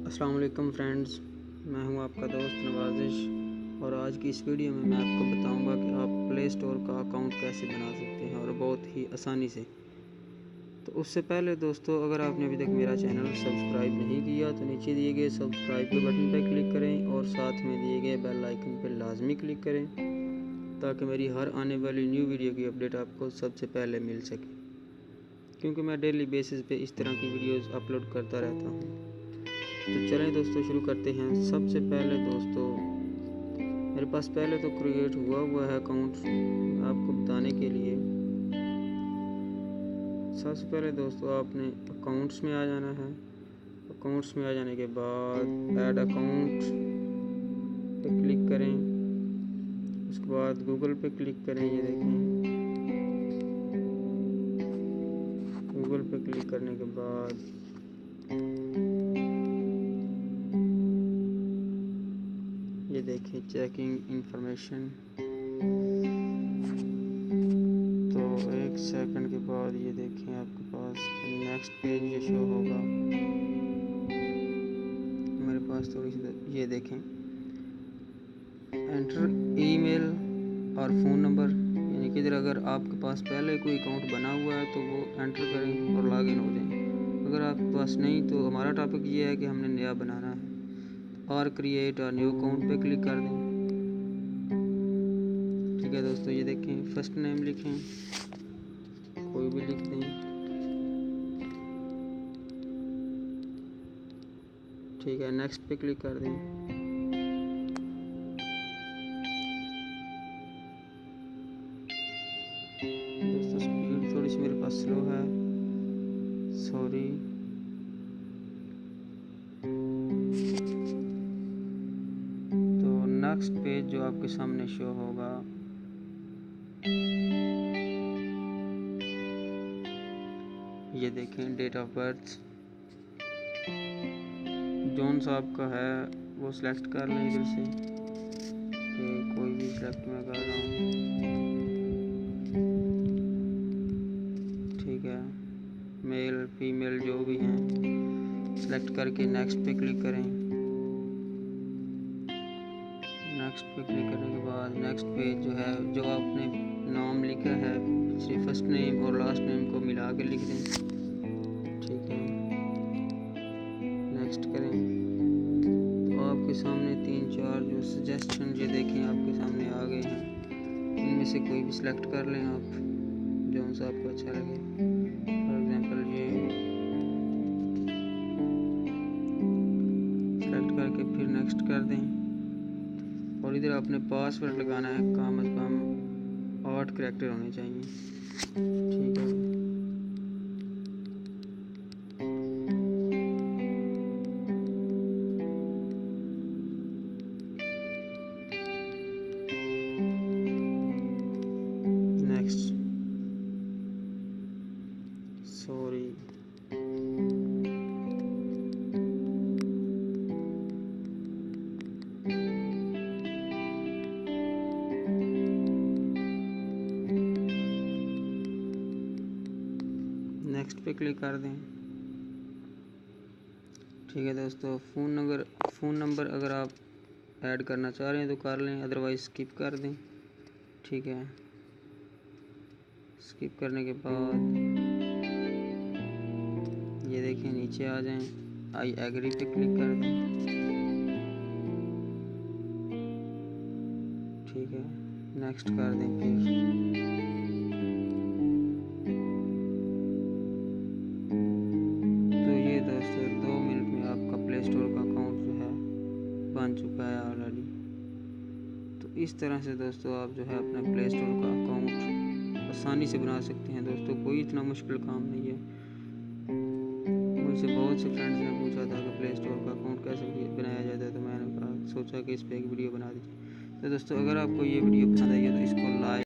अस्सलाम वालेकुम फ्रेंड्स, मैं हूं आपका दोस्त नवाजिश और आज की इस वीडियो में मैं आपको बताऊंगा कि आप प्ले स्टोर का अकाउंट कैसे बना सकते हैं और बहुत ही आसानी से। तो उससे पहले दोस्तों, अगर आपने अभी तक मेरा चैनल सब्सक्राइब नहीं किया तो नीचे दिए गए सब्सक्राइब के बटन पर क्लिक करें और साथ में दिए गए बेल आइकन पर लाजमी क्लिक करें ताकि मेरी हर आने वाली न्यू वीडियो की अपडेट आपको सबसे पहले मिल सके, क्योंकि मैं डेली बेसिस पे इस तरह की वीडियोस अपलोड करता रहता हूँ। तो चलें दोस्तों, शुरू करते हैं। सबसे पहले दोस्तों, मेरे पास पहले तो क्रिएट हुआ है अकाउंट। आपको बताने के लिए सबसे पहले दोस्तों आपने अकाउंट्स में आ जाना है। अकाउंट्स में आ जाने के बाद ऐड अकाउंट पे क्लिक करें। उसके बाद गूगल पे क्लिक करें। ये देखें, गूगल पे क्लिक करने के बाद ये देखिए चेकिंग इंफॉर्मेशन। तो एक सेकंड के बाद ये देखें आपके पास नेक्स्ट पेज ये शो होगा। मेरे पास थोड़ी सी ये देखें, एंटर ईमेल और फ़ोन नंबर, यानी कि इधर अगर आपके पास पहले कोई अकाउंट बना हुआ है तो वो एंटर करें और लॉगिन हो जाएं। अगर आपके पास नहीं तो हमारा टॉपिक ये है कि हमने नया बनाना है और क्रिएट और न्यू अकाउंट पे क्लिक कर दें। ठीक है दोस्तों, ये देखें फर्स्ट नेम लिखें, कोई भी लिख दें। ठीक है, नेक्स्ट पे क्लिक कर दें। दोस्तों स्पीड थोड़ी सी मेरे पास स्लो है, सॉरी। तो नेक्स्ट पेज जो आपके सामने शो होगा, ये देखें डेट ऑफ बर्थ जॉन साहब का है, वो सिलेक्ट कर लें इधर से। कोई भी सिलेक्ट मैं कर रहा हूँ। ठीक है, मेल फीमेल जो भी हैं सिलेक्ट करके नेक्स्ट पे क्लिक करें। नेक्स्ट पे क्लिक करने के बाद नेक्स्ट पेज जो है, जो आपने नाम लिखा है सिर्फ फर्स्ट नेम और लास्ट नेम को मिला के लिख दें। ठीक है, नेक्स्ट करें। तो आपके सामने 3-4 जो सजेशन ये देखें आपके सामने आ गए हैं। इनमें से कोई भी सिलेक्ट कर लें आप, जो सा आपको अच्छा लगे। फॉर एग्जांपल ये सिलेक्ट करके फिर नेक्स्ट कर दें और इधर आपने पासवर्ड लगाना है, कम से कम 8 कैरेक्टर होने चाहिए। ठीक है, नेक्स्ट, सॉरी। नेक्स्ट पे क्लिक कर दें। ठीक है दोस्तों, फ़ोन नंबर अगर आप ऐड करना चाह रहे हैं तो कर लें, अदरवाइज़ स्किप कर दें। ठीक है, स्किप करने के बाद ये देखें नीचे आ जाएं, आई एग्री पे क्लिक कर दें। ठीक है, नेक्स्ट कर दें फिर। तो ये दोस्तों 2 मिनट में आपका प्ले स्टोर का अकाउंट जो है बन चुका है ऑलरेडी। तो इस तरह से दोस्तों आप जो है अपने प्ले स्टोर का अकाउंट आसानी से बना सकते हैं। दोस्तों कोई इतना मुश्किल काम नहीं है। मुझसे बहुत से फ्रेंड्स ने पूछा था कि प्ले स्टोर का अकाउंट कैसे बनाया जाता है, तो मैंने सोचा कि इस पर एक वीडियो बना दीजिए। तो दोस्तों अगर आपको ये वीडियो पसंद आई है तो इसको लाइक